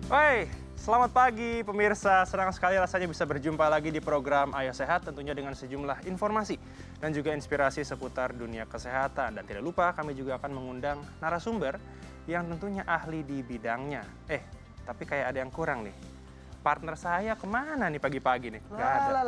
Hai, selamat pagi pemirsa. Senang sekali rasanya bisa berjumpa lagi di program Ayo Sehat, tentunya dengan sejumlah informasi dan juga inspirasi seputar dunia kesehatan. Dan tidak lupa kami juga akan mengundang narasumber yang tentunya ahli di bidangnya. Tapi kayak ada yang kurang nih. Partner saya kemana nih pagi-pagi nih? Gak ada.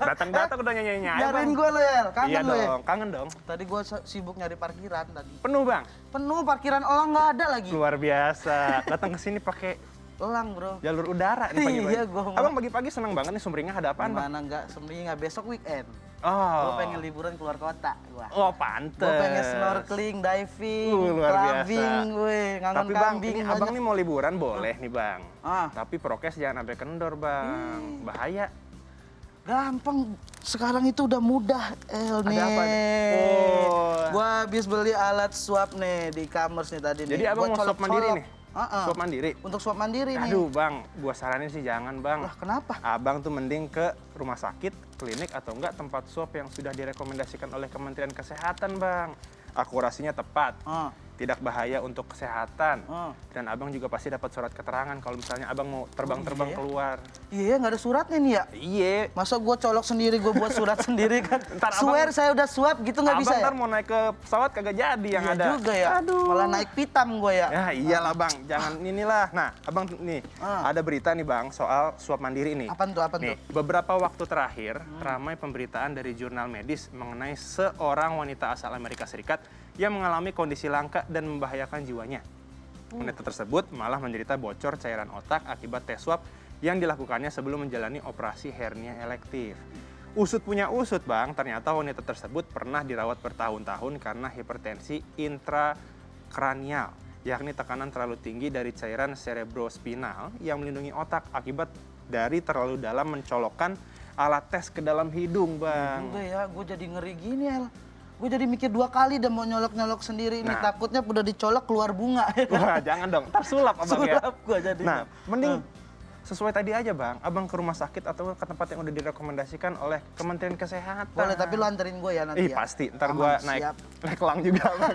Datang-datang udah nyanyi-nyanyi aja, Bang. Nyariin gue lo ya, kangen Iya lo ya. dong, kangen dong. Tadi gue sibuk nyari parkiran tadi. Penuh, Bang. Penuh parkiran elang nggak ada lagi. Luar biasa. Datang ke sini pakai Elang bro. jalur udara nih pagi-pagi. Iya, gua mau. Abang pagi-pagi senang banget nih Sumringah, ada apaan, Bang? Gimana nggak sebenarnya besok weekend. Oh. Gue pengen liburan keluar kota. Oh, pantes. Gue pengen snorkeling, diving, Luar clubbing, biasa. gue ngangon Tapi Bang, kambing. ini abang nih mau liburan boleh nih Bang. Ah, Tapi prokes jangan sampai kendor Bang, bahaya. gampang. Sekarang itu udah mudah, nih. Ada apa nih? Oh. Gua habis beli alat swab nih di e-commerce nih tadi Jadi nih. abang Gua mau swab mandiri colok-colok. nih? Swab mandiri? Untuk swab mandiri nih. Aduh Bang, gua saranin sih jangan Bang. Lah kenapa? Abang tuh mending ke rumah sakit, klinik, atau enggak tempat swab yang sudah direkomendasikan oleh Kementerian Kesehatan Bang. Akurasinya tepat. Tidak bahaya untuk kesehatan. Dan abang juga pasti dapat surat keterangan kalau misalnya abang mau terbang-terbang iya. keluar. Iya, nggak ada suratnya nih ya? Iya. Masa gue colok sendiri, gue buat surat sendiri kan? Ntar Swear saya udah swab gitu nggak bisa Abang ya? ntar mau naik ke pesawat kagak jadi yang Iya ada. juga ya, Aduh. malah naik pitam gue ya. Ya iyalah Bang, jangan inilah. Nah, abang nih ada berita nih Bang soal swab mandiri nih. Apaan tuh, Nih, beberapa waktu terakhir ramai pemberitaan dari jurnal medis mengenai seorang wanita asal Amerika Serikat yang mengalami kondisi langka dan membahayakan jiwanya. Wanita tersebut malah menderita bocor cairan otak akibat tes swab yang dilakukannya sebelum menjalani operasi hernia elektif. Usut punya usut Bang, ternyata wanita tersebut pernah dirawat bertahun-tahun karena hipertensi intrakranial, yakni tekanan terlalu tinggi dari cairan cerebrospinal yang melindungi otak akibat dari terlalu dalam mencolokkan alat tes ke dalam hidung Bang. Juga ya, gue jadi ngeri gini El. Gue jadi mikir 2 kali dan mau nyolok-nyolok sendiri. Ini takutnya udah dicolok keluar bunga. Wah jangan dong, ntar sulap Abang ya. Sulap gue jadi. Nah, mending sesuai tadi aja Bang, abang ke rumah sakit atau ke tempat yang udah direkomendasikan oleh Kementerian Kesehatan. Boleh, tapi lu anterin gue ya nanti ya. Pasti, ntar Aman, gue siap. naik elang juga Bang.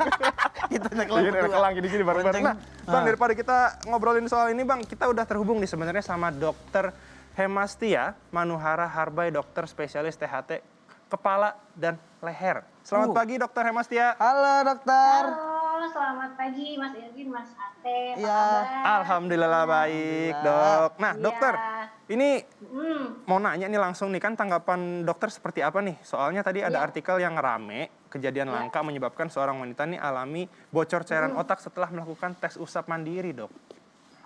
Kita naik Jadi naik elang gini-gini bareng-bareng. Nah, Bang, Ah. daripada kita ngobrolin soal ini Bang, kita udah terhubung nih sebenarnya sama Dokter Hemastia Manuhara Harbay, dokter spesialis THT kepala dan leher. Selamat pagi Dokter Hemastia. Halo dokter. Halo, selamat pagi Mas Irvin, Mas Ate, apa Iya. kabar? Alhamdulillah baik Dok. Nah Iya. dokter, ini Hmm, mau nanya nih langsung nih, kan tanggapan dokter seperti apa nih? Soalnya tadi ada artikel yang rame, kejadian langka menyebabkan seorang wanita nih alami bocor cairan otak setelah melakukan tes usap mandiri Dok.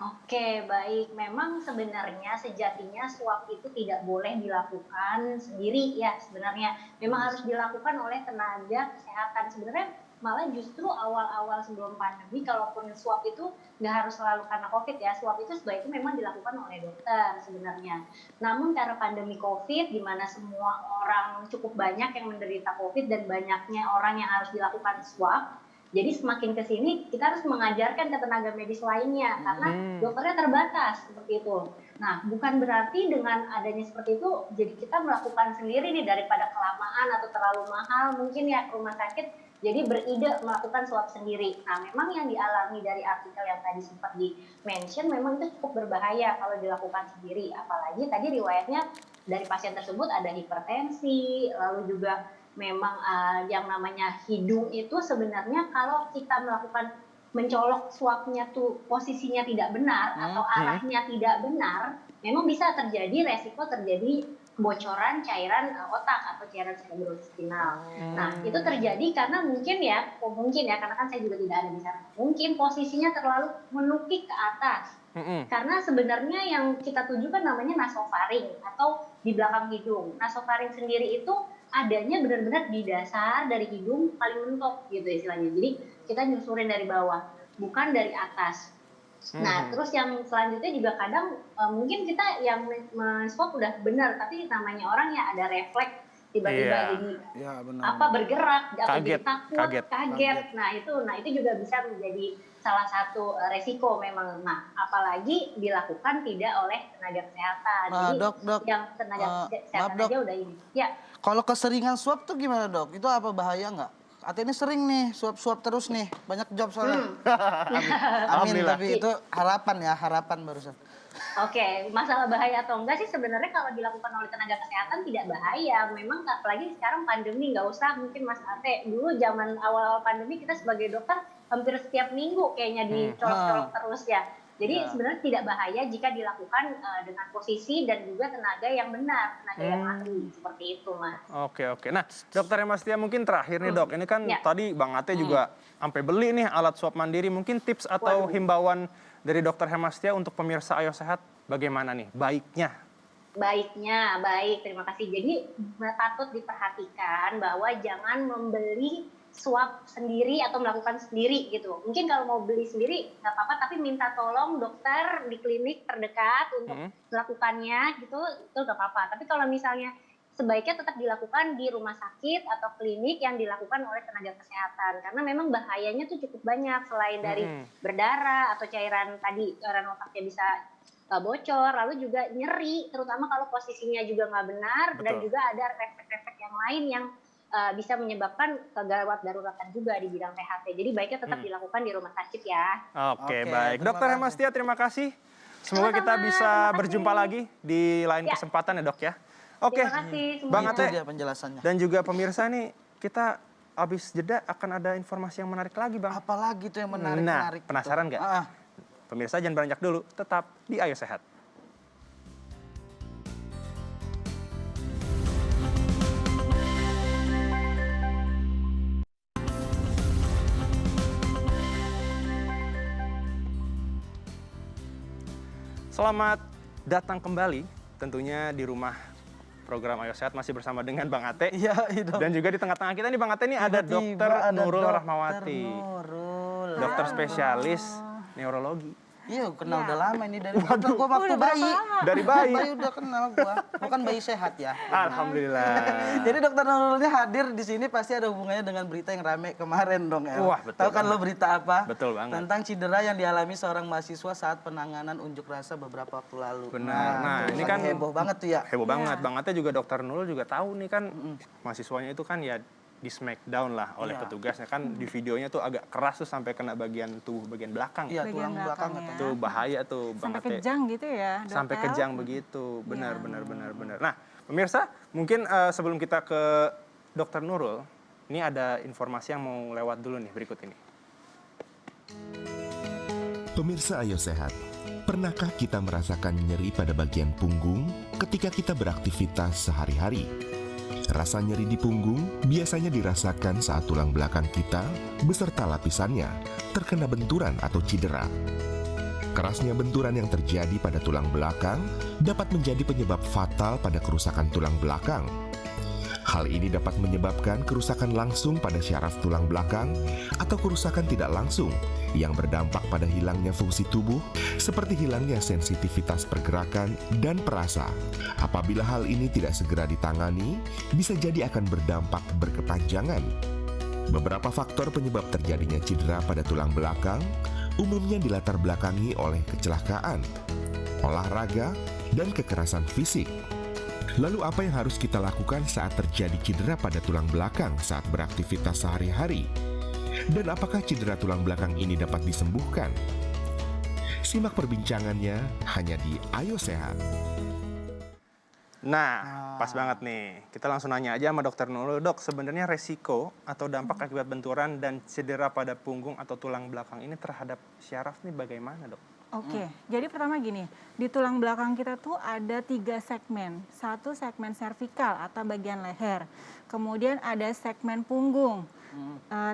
Oke, baik. Memang sebenarnya sejatinya swab itu tidak boleh dilakukan sendiri ya sebenarnya. Memang harus dilakukan oleh tenaga kesehatan. Sebenarnya malah justru awal-awal sebelum pandemi, kalaupun swab itu nggak harus selalu karena COVID ya, swab itu sebaiknya memang dilakukan oleh dokter sebenarnya. Namun karena pandemi COVID, di mana semua orang cukup banyak yang menderita COVID dan banyaknya orang yang harus dilakukan swab, jadi semakin ke sini kita harus mengajarkan ke tenaga medis lainnya karena dokternya terbatas seperti itu. Nah, bukan berarti dengan adanya seperti itu jadi kita melakukan sendiri nih daripada kelamaan atau terlalu mahal mungkin ya ke rumah sakit. Jadi beride melakukan swab sendiri. Nah, memang yang dialami dari artikel yang tadi sempat di-mention memang itu cukup berbahaya kalau dilakukan sendiri. Apalagi tadi riwayatnya dari pasien tersebut ada hipertensi, lalu juga memang yang namanya hidung itu sebenarnya kalau kita melakukan mencolok swabnya tuh posisinya tidak benar atau arahnya tidak benar, memang bisa terjadi resiko terjadi kebocoran cairan otak atau cairan cerebrospinal. Nah, itu terjadi karena mungkin ya karena kan saya juga tidak ada di sana. Mungkin posisinya terlalu menukik ke atas. Karena sebenarnya yang kita tuju kan namanya nasofaring atau di belakang hidung. Nasofaring sendiri itu adanya benar-benar di dasar dari hidung paling mentok gitu istilahnya. Jadi kita nyusurin dari bawah, bukan dari atas. Nah, terus yang selanjutnya juga kadang mungkin kita yang men-swab udah benar, tapi namanya orang ya ada refleks tiba-tiba jadi bergerak atau jadi takut, kaget. Nah, itu juga bisa menjadi salah satu resiko memang. Nah, apalagi dilakukan tidak oleh tenaga kesehatan. Jadi Dok, yang tenaga kesehatan maaf, Dok. aja udah ini. Ya. Kalau keseringan swab tuh gimana dok? Itu apa bahaya nggak? Ate ini sering nih suap-suap terus nih, banyak job soalnya. Amin, Alhamdulillah. tapi itu harapan barusan. Oke, masalah bahaya atau enggak sih sebenarnya kalau dilakukan oleh tenaga kesehatan tidak bahaya. Memang apalagi sekarang pandemi, nggak usah mungkin Mas Ate. Dulu zaman awal-awal pandemi kita sebagai dokter hampir setiap minggu kayaknya dicolok-colok terus ya. Jadi sebenarnya tidak bahaya jika dilakukan dengan posisi dan juga tenaga yang benar, tenaga yang ahli, seperti itu Mas. Oke. Nah, Dokter Hemastia mungkin terakhir nih Dok. Ini kan tadi Bang Ate juga sampai beli nih alat swab mandiri. Mungkin tips atau himbauan dari Dokter Hemastia untuk pemirsa Ayo Sehat bagaimana nih baiknya? Baik, terima kasih. Jadi patut diperhatikan bahwa jangan membeli swab sendiri atau melakukan sendiri gitu. Mungkin kalau mau beli sendiri nggak apa-apa, tapi minta tolong dokter di klinik terdekat untuk melakukannya gitu, itu nggak apa-apa. Tapi kalau misalnya sebaiknya tetap dilakukan di rumah sakit atau klinik yang dilakukan oleh tenaga kesehatan. Karena memang bahayanya tuh cukup banyak, selain dari berdarah atau cairan otaknya bisa bocor, lalu juga nyeri, terutama kalau posisinya juga nggak benar. Dan juga ada efek-efek yang lain yang bisa menyebabkan kegawat daruratan juga di bidang THT. Jadi baiknya tetap dilakukan di rumah sakit ya. Oke, baik. Dokter Hemastia, terima kasih. Semoga kita bisa berjumpa lagi di lain kesempatan ya Dok ya. Oke, Terima kasih Bang semuanya. Ate Itu dia penjelasannya. dan juga pemirsa nih, kita habis jeda akan ada informasi yang menarik lagi Bang. Apalagi tuh yang menarik. Nah, penasaran nggak? Pemirsa jangan beranjak dulu, tetap di Ayo Sehat. Selamat datang kembali tentunya di rumah program Ayo Sehat masih bersama dengan Bang Ate. Iya, itu. Dan juga di tengah-tengah kita nih Bang Ate nih ada Dokter Nurul Rahmawati. Dokter spesialis neurologi. Iya, kenal udah lama ini dari gua waktu bayi. Dari bayi. Bayi udah kenal gua. Bukan bayi sehat ya. Alhamdulillah. Jadi Dokter Nurulnya hadir di sini pasti ada hubungannya dengan berita yang rame kemarin dong, El. Wah, betul Tahu kan banget. lo berita apa? Betul banget. Tentang cedera yang dialami seorang mahasiswa saat penanganan unjuk rasa beberapa waktu lalu. Benar. Nah, tuh, ini lagi kan heboh banget tuh ya. Heboh banget. Bang Ate juga Dokter Nurul juga tahu nih kan mahasiswanya itu kan ya di smackdown lah oleh petugasnya kan di videonya tuh agak keras tuh sampai kena bagian tubuh bagian belakang. Iya, Bagian tulang belakang belakang katanya. Itu bahaya tuh Bang Sampai Ate. kejang gitu ya, Dok Sampai El? kejang begitu. Benar. Nah, pemirsa, mungkin sebelum kita ke Dokter Nurul, ini ada informasi yang mau lewat dulu nih berikut ini. Pemirsa Ayo Sehat, pernahkah kita merasakan nyeri pada bagian punggung ketika kita beraktivitas sehari-hari? Rasa nyeri di punggung biasanya dirasakan saat tulang belakang kita beserta lapisannya terkena benturan atau cedera. Kerasnya benturan yang terjadi pada tulang belakang dapat menjadi penyebab fatal pada kerusakan tulang belakang. Hal ini dapat menyebabkan kerusakan langsung pada syaraf tulang belakang atau kerusakan tidak langsung yang berdampak pada hilangnya fungsi tubuh seperti hilangnya sensitivitas pergerakan dan perasa. Apabila hal ini tidak segera ditangani, bisa jadi akan berdampak berkepanjangan. Beberapa faktor penyebab terjadinya cedera pada tulang belakang umumnya dilatar belakangi oleh kecelakaan, olahraga, dan kekerasan fisik. Lalu apa yang harus kita lakukan saat terjadi cedera pada tulang belakang saat beraktivitas sehari-hari? Dan apakah cedera tulang belakang ini dapat disembuhkan? Simak perbincangannya hanya di Ayo Sehat. Nah, pas banget nih. Kita langsung nanya aja sama Dokter Nurul. Dok, sebenarnya resiko atau dampak akibat benturan dan cedera pada punggung atau tulang belakang ini terhadap syaraf nih bagaimana, Dok? Oke, jadi pertama gini, di tulang belakang kita tuh ada 3 segmen. Satu segmen servikal atau bagian leher, kemudian ada segmen punggung,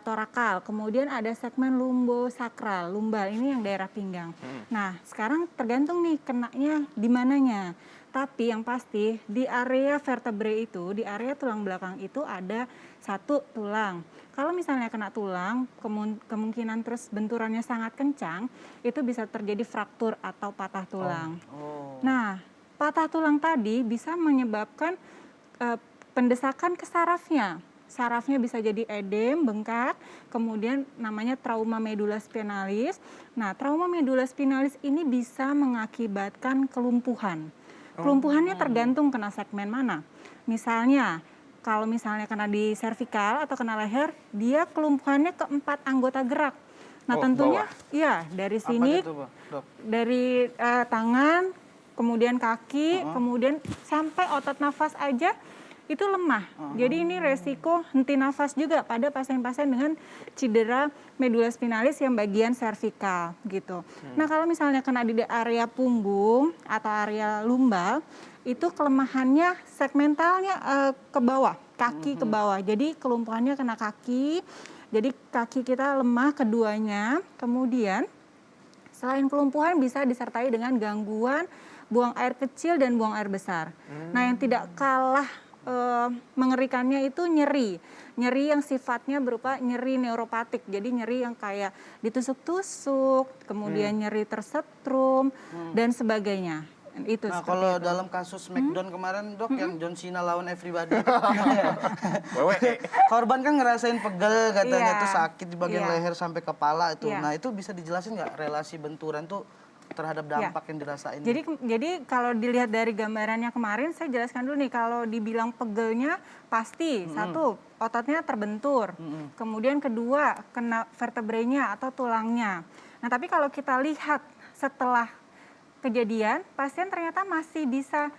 torakal, kemudian ada segmen lumbosakral, lumbal, ini yang daerah pinggang. Nah, sekarang tergantung nih kenanya di mananya. Tapi yang pasti di area vertebrae itu, di area tulang belakang itu ada satu tulang. Kalau misalnya kena tulang, kemungkinan terus benturannya sangat kencang, itu bisa terjadi fraktur atau patah tulang. Nah, patah tulang tadi bisa menyebabkan pendesakan ke sarafnya. Sarafnya bisa jadi edem, bengkak, kemudian namanya trauma medula spinalis. Nah, trauma medula spinalis ini bisa mengakibatkan kelumpuhan. Kelumpuhannya tergantung kena segmen mana. Misalnya, kalau misalnya kena di servikal atau kena leher, dia kelumpuhannya ke 4 anggota gerak. Nah tentunya, iya dari sini, Apa itu, Dok? dari tangan, kemudian kaki, kemudian sampai otot nafas aja itu lemah. Jadi ini resiko henti nafas juga pada pasien-pasien dengan cedera medula spinalis yang bagian servikal gitu. Nah kalau misalnya kena di area punggung atau area lumbal, itu kelemahannya segmentalnya ke bawah, kaki ke bawah. Jadi kelumpuhannya kena kaki, jadi kaki kita lemah keduanya. Kemudian selain kelumpuhan bisa disertai dengan gangguan buang air kecil dan buang air besar. Nah yang tidak kalah mengerikannya itu nyeri yang sifatnya berupa nyeri neuropatik, jadi nyeri yang kayak ditusuk-tusuk, kemudian nyeri tersetrum dan sebagainya. Itu Nah seperti kalau itu. dalam kasus Smackdown kemarin, Dok, yang John Cena lawan Everybody, korban kan ngerasain pegel katanya Iya. tuh sakit di bagian Iya. leher sampai kepala itu. Iya. Nah itu bisa dijelasin nggak relasi benturan tuh terhadap dampak yang dirasain? Jadi kalau dilihat dari gambarannya kemarin, saya jelaskan dulu nih, kalau dibilang pegelnya pasti satu ototnya terbentur, kemudian kedua kena vertebrenya atau tulangnya. Nah tapi kalau kita lihat setelah kejadian, pasien ternyata masih bisa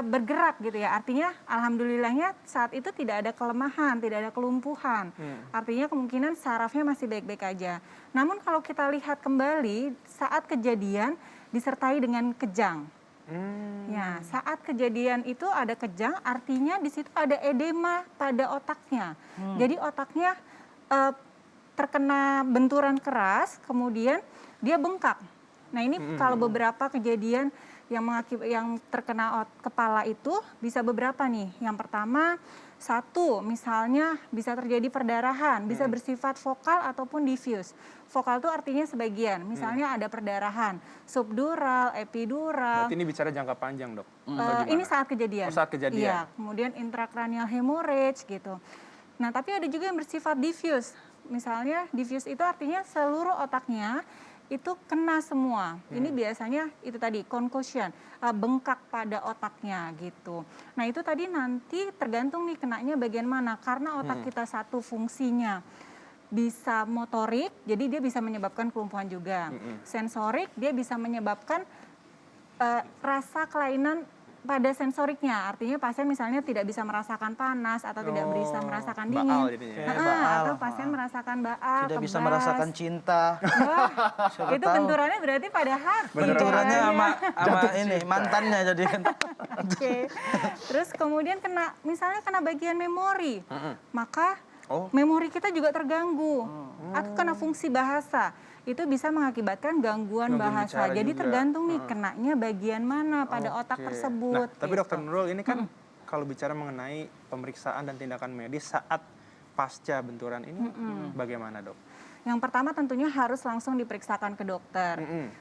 bergerak gitu ya. Artinya alhamdulillahnya saat itu tidak ada kelemahan, tidak ada kelumpuhan. Artinya kemungkinan sarafnya masih baik-baik aja. Namun kalau kita lihat kembali saat kejadian disertai dengan kejang. Ya, saat kejadian itu ada kejang, artinya di situ ada edema pada otaknya. Jadi otaknya terkena benturan keras, kemudian dia bengkak. Nah ini kalau beberapa kejadian yang terkena kepala itu bisa beberapa nih. Yang pertama, satu misalnya bisa terjadi perdarahan, bisa bersifat vokal ataupun diffuse. Vokal itu artinya sebagian, misalnya ada perdarahan, subdural, epidural. Berarti ini bicara jangka panjang, Dok? Ini saat kejadian. Oh, saat kejadian. Iya, kemudian intracranial hemorrhage gitu. Nah tapi ada juga yang bersifat diffuse. Misalnya diffuse itu artinya seluruh otaknya itu kena semua. Ini biasanya itu tadi concussion, bengkak pada otaknya gitu. Nah itu tadi nanti tergantung nih kenanya bagian mana, karena otak kita satu fungsinya bisa motorik, jadi dia bisa menyebabkan kelumpuhan juga. Sensorik, dia bisa menyebabkan rasa kelainan pada sensoriknya, artinya pasien misalnya tidak bisa merasakan panas atau tidak bisa merasakan dingin, baal jadinya ya. atau pasien merasakan baal, tidak bisa kebas. merasakan cinta. Wah, Siapa itu tahu. benturannya berarti pada hati. Benturannya ya. sama ini mantannya jadi kan. Oke. Terus kemudian misalnya kena bagian memori, maka memori kita juga terganggu. Atau kena fungsi bahasa, itu bisa mengakibatkan gangguan bahasa. bicara Jadi juga. tergantung nih kenanya bagian mana pada otak tersebut. Nah, tapi gitu. Dokter Nurul ini kan kalau bicara mengenai pemeriksaan dan tindakan medis saat pasca benturan ini bagaimana, Dok? Yang pertama tentunya harus langsung diperiksakan ke dokter.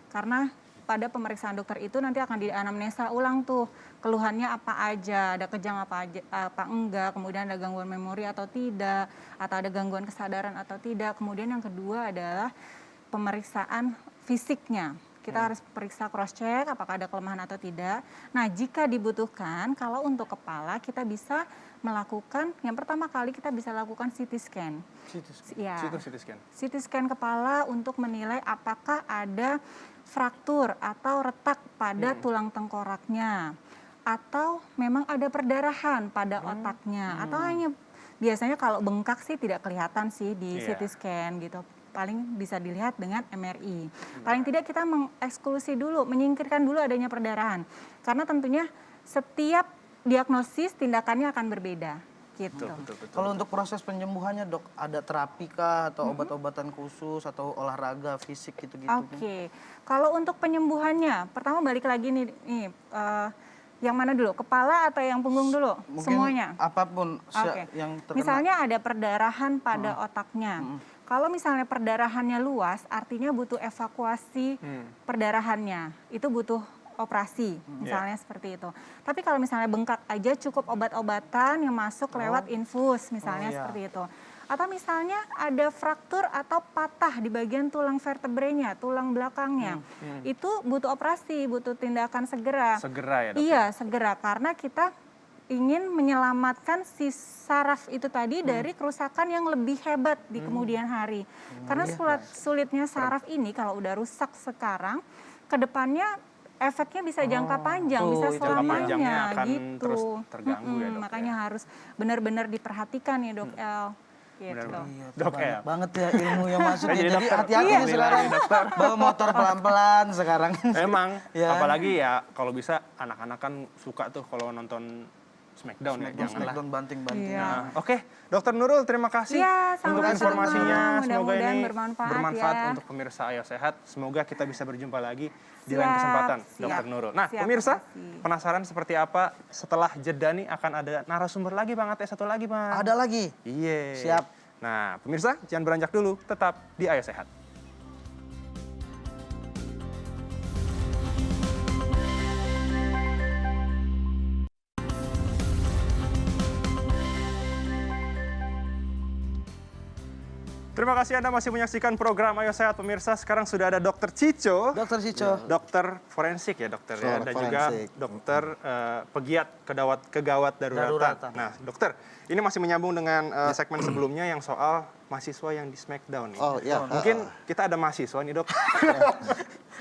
Karena pada pemeriksaan dokter itu nanti akan dianamnesa ulang tuh keluhannya apa aja, ada kejang apa enggak, kemudian ada gangguan memori atau tidak, atau ada gangguan kesadaran atau tidak. Kemudian yang kedua adalah pemeriksaan fisiknya. Kita harus periksa cross check apakah ada kelemahan atau tidak. Nah, jika dibutuhkan, kalau untuk kepala kita bisa melakukan, yang pertama kali kita bisa lakukan CT scan. Ya. CT scan. CT scan kepala untuk menilai apakah ada fraktur atau retak pada tulang tengkoraknya, atau memang ada perdarahan pada otaknya, atau hanya biasanya kalau bengkak sih tidak kelihatan sih di CT scan gitu. Paling bisa dilihat dengan MRI. Paling tidak kita mengeksklusi dulu, menyingkirkan dulu adanya perdarahan. Karena tentunya setiap diagnosis tindakannya akan berbeda. Gitu. Betul. Kalau untuk proses penyembuhannya, Dok, ada terapi kah atau obat-obatan khusus atau olahraga fisik gitu-gitu? Oke. Kalau untuk penyembuhannya, pertama balik lagi nih yang mana dulu? Kepala atau yang punggung dulu? Mungkin semuanya. apapun yang terkena. Misalnya ada perdarahan pada otaknya. Kalau misalnya perdarahannya luas, artinya butuh evakuasi perdarahannya. Itu butuh operasi, misalnya seperti itu. Tapi kalau misalnya bengkak aja cukup obat-obatan yang masuk lewat infus, misalnya seperti itu. Atau misalnya ada fraktur atau patah di bagian tulang vertebrenya, tulang belakangnya. Itu butuh operasi, butuh tindakan segera. Segera ya, Dok? Iya, segera. Karena kita ingin menyelamatkan si saraf itu tadi dari kerusakan yang lebih hebat di kemudian hari. Karena sulitnya saraf ini kalau udah rusak sekarang, kedepannya efeknya bisa jangka panjang, bisa jangka selamanya panjangnya akan gitu. terus terganggu ya, Dok, Makanya ya. harus benar-benar diperhatikan ya Dok El. Gitu. Benar-benar. Iya, tuh Dok, banyak ya. banget ya ilmu yang masuk. Saya nih. jadi Jadi dokter. hati-hati Iya. nih sekarang. Bawa motor pelan-pelan sekarang. Emang, Ya. apalagi ya kalau bisa anak-anak kan suka tuh kalau nonton Smackdown ya, jangan lah. Smackdown banting-banting. Iya. Nah, oke, Dokter Nurul, terima kasih Iya, untuk sama-sama. informasinya. Semoga Mudah-mudahan ini bermanfaat ya. untuk pemirsa Ayo Sehat. Semoga kita bisa berjumpa lagi di Siap, lain kesempatan, siap. Dokter Nurul. Nah, Siap, pemirsa, makasih. penasaran seperti apa setelah jeda nih akan ada narasumber lagi Bang Ate, satu lagi Bang. Ada lagi. Iya. Siap. Nah, pemirsa jangan beranjak dulu, tetap di Ayo Sehat. Terima kasih Anda masih menyaksikan program Ayo Sehat pemirsa. Sekarang sudah ada Dokter Cico, Dokter Cico. dokter forensik ya dokter ya, dan juga Forensik. dokter pegiat kegawat daruratan. Daruratan. Nah dokter, ini masih menyambung dengan segmen sebelumnya yang soal mahasiswa yang di Smackdown nih. Oh iya. Mungkin kita ada mahasiswa nih dok.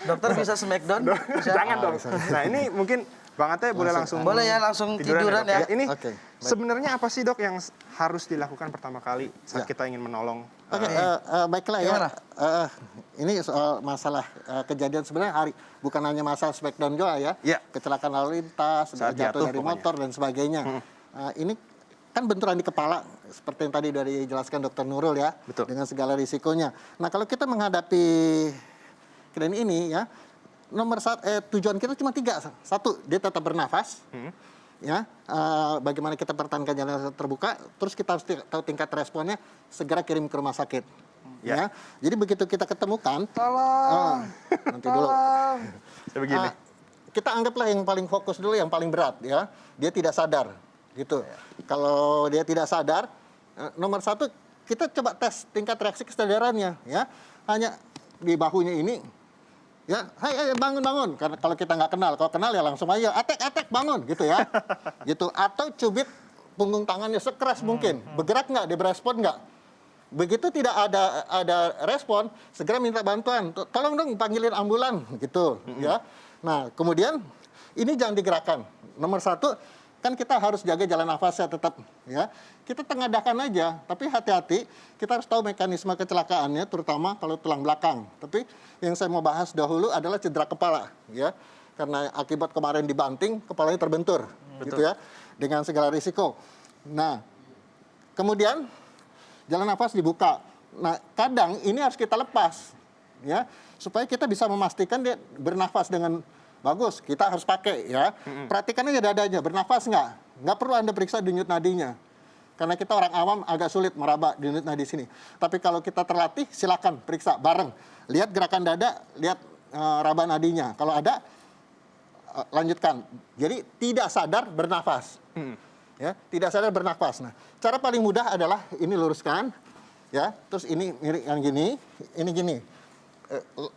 Dokter bisa Smackdown? Bisa? Jangan dong. Nah ini mungkin Bang Ate boleh langsung Boleh ya, langsung tiduran Dok, ya. Ini Oke, baik. sebenarnya apa sih dok yang harus dilakukan pertama kali saat kita ingin menolong? Oke, baiklah ya. Gimana? Ini soal masalah kejadian sebenarnya bukan hanya masalah Smackdown juga ya. Iya. Kecelakaan lalu lintas, Saat jatuh jatuh dari pokoknya. motor dan sebagainya. Ini kan benturan di kepala seperti yang tadi sudah dijelaskan Dokter Nurul ya. Betul. Dengan segala risikonya. Nah kalau kita menghadapi kejadian ini ya, tujuan kita cuma 3. Satu, dia tetap bernafas. Ya, bagaimana kita pertahankan jalan terbuka, terus kita harus tahu tingkat responnya, segera kirim ke rumah sakit. Ya. Jadi begitu kita ketemukan, Tolong. nanti dulu. Saya begini. Kita anggaplah yang paling fokus dulu, yang paling berat ya, dia tidak sadar, gitu. Kalau dia tidak sadar, nomor 1 kita coba tes tingkat reaksi kesadarannya, ya. Hanya di bahunya ini. Ya, hai bangun. Karena kalau kita nggak kenal, kalau kenal ya langsung aja, atek bangun, gitu ya. Gitu. Atau cubit punggung tangannya sekeras mungkin. Bergerak nggak, dia berespon nggak. Begitu tidak ada respon, segera minta bantuan. Tolong dong panggilin ambulan, gitu. Ya. Nah, kemudian ini jangan digerakkan. Nomor 1, kan kita harus jaga jalan nafasnya tetap, ya. Kita tengadahkan aja, tapi hati-hati. Kita harus tahu mekanisme kecelakaannya, terutama kalau tulang belakang. Tapi yang saya mau bahas dahulu adalah cedera kepala, ya. Karena akibat kemarin dibanting, kepalanya terbentur, gitu ya, dengan segala risiko. Nah, kemudian jalan nafas dibuka. Nah, kadang ini harus kita lepas, ya, supaya kita bisa memastikan dia bernafas dengan bagus. Kita harus pakai, ya. Perhatikan aja dadanya, bernafas nggak? Nggak perlu Anda periksa denyut nadinya. Karena kita orang awam agak sulit meraba denyut nadi sini. Tapi kalau kita terlatih, silakan periksa bareng. Lihat gerakan dada, lihat raba nadinya. Kalau ada, lanjutkan. Jadi tidak sadar bernafas. Ya, tidak sadar bernafas. Nah, cara paling mudah adalah ini luruskan, ya. Terus ini miring yang gini, ini gini.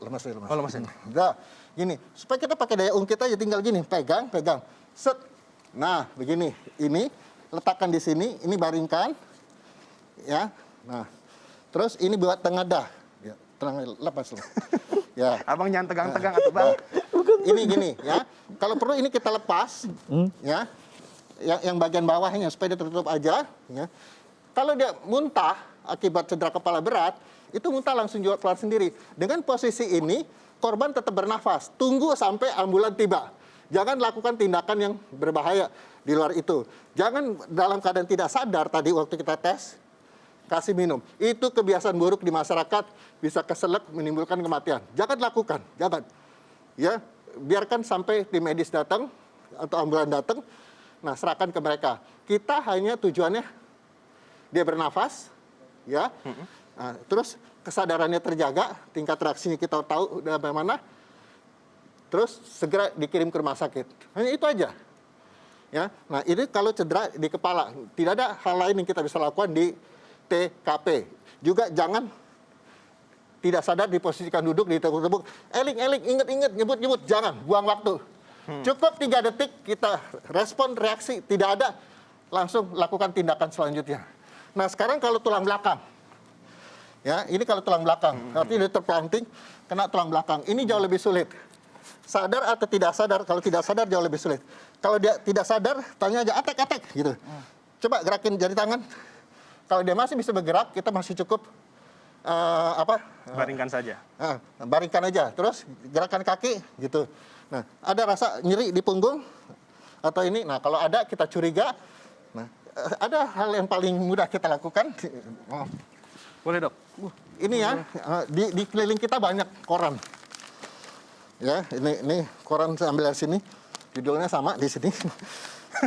Lemas. Oh, lemasin. Nah, gini. Supaya kita pakai daya ungkit aja, tinggal gini, pegang. Set. Nah, begini. Ini letakkan di sini, ini baringkan. Ya. Nah, terus ini buat tengadah. Ya, tenang, lepas. Ya. Abang jangan tegang-tegang atau bang. Ini gini, ya. Kalau perlu ini kita lepas, ya. Yang bagian bawahnya supaya dia tertutup aja, ya. Kalau dia muntah akibat cedera kepala berat, itu muntah langsung keluar sendiri. Dengan posisi ini, korban tetap bernafas. Tunggu sampai ambulan tiba. Jangan lakukan tindakan yang berbahaya di luar itu. Jangan dalam keadaan tidak sadar tadi waktu kita tes, kasih minum. Itu kebiasaan buruk di masyarakat, bisa keselak menimbulkan kematian. Jangan lakukan, jangan. Ya, biarkan sampai tim medis datang atau ambulan datang. Nah, serahkan ke mereka. Kita hanya tujuannya dia bernafas, ya. Nah, terus kesadarannya terjaga, tingkat reaksinya kita tahu udah bagaimana. Terus segera dikirim ke rumah sakit. Hanya itu aja. Ya. Nah, ini kalau cedera di kepala. Tidak ada hal lain yang kita bisa lakukan di TKP. Juga jangan tidak sadar diposisikan duduk di tepuk-tepuk. Eling, inget, nyebut. Jangan, buang waktu. Cukup 3 detik kita respon reaksi tidak ada, langsung lakukan tindakan selanjutnya. Nah sekarang kalau tulang belakang, ya ini kalau tulang belakang, artinya dia terpelanting, kena tulang belakang, ini jauh lebih sulit. Sadar atau tidak sadar, kalau tidak sadar jauh lebih sulit. Kalau dia tidak sadar, tanya aja atek gitu. Coba gerakin jari tangan. Kalau dia masih bisa bergerak, kita masih cukup Baringkan saja. Baringkan aja. Terus gerakan kaki gitu. Nah, ada rasa nyeri di punggung atau ini. Nah, kalau ada kita curiga. Nah, ada hal yang paling mudah kita lakukan. Boleh dok. Ini ya, di keliling kita banyak koran. Ya, ini koran saya ambil dari sini. Judulnya sama di sini.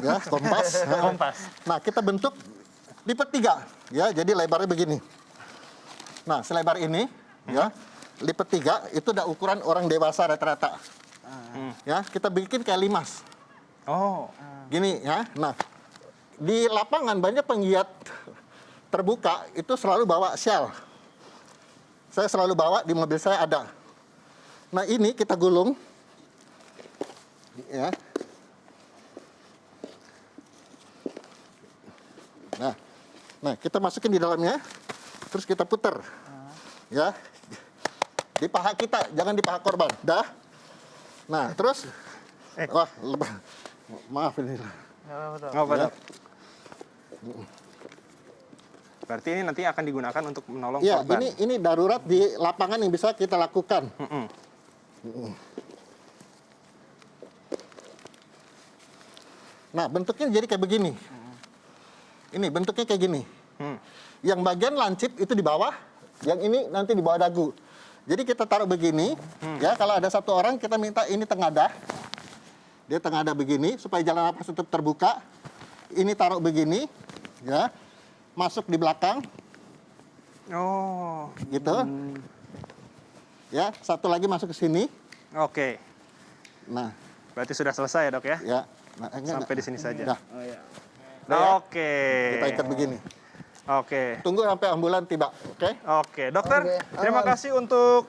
Ya, Kompas. Kompas. Nah, kita bentuk lipat 3. Ya, jadi lebarnya begini. Nah, selebar ini, ya, lipat 3 itu udah ukuran orang dewasa rata-rata. Ya, kita bikin kayak limas. Oh. Gini ya. Nah, di lapangan banyak penggiat terbuka itu selalu bawa shell. Saya selalu bawa, di mobil saya ada. Nah, ini kita gulung. Ya. Nah, kita masukin di dalamnya. Terus kita puter. Ya. Di paha kita, jangan di paha korban. Dah. Nah, terus wah, maaf ini. Nggak apa dok. Berarti ini nanti akan digunakan untuk menolong Ya, korban. ini darurat di lapangan yang bisa kita lakukan. Nah, bentuknya jadi kayak begini. Ini bentuknya kayak gini. Yang bagian lancip itu di bawah, yang ini nanti di bawah dagu. Jadi kita taruh begini, ya kalau ada satu orang kita minta ini tengadah. Dia tengadah begini supaya jalan napas tetap terbuka. Ini taruh begini, ya. Masuk di belakang. Oh. Gitu. Ya, satu lagi masuk ke sini. Oke. Nah, Berarti sudah selesai ya dok ya? ya. Nah, Sampai di sini saja. Dah. Udah ya? Oke. Kita ikat begini. Oke. Tunggu sampai ambulan tiba, oke? Oke, dokter. Oke, Terima aman. kasih untuk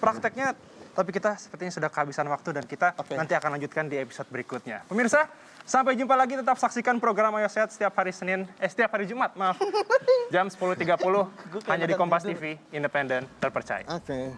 prakteknya. Tapi kita sepertinya sudah kehabisan waktu dan kita Oke. nanti akan lanjutkan di episode berikutnya. Pemirsa, sampai jumpa lagi. Tetap saksikan program Ayo Sehat setiap hari Jumat, maaf. Jam 10.30 hanya di Kompas TV, independen, terpercaya. Oke.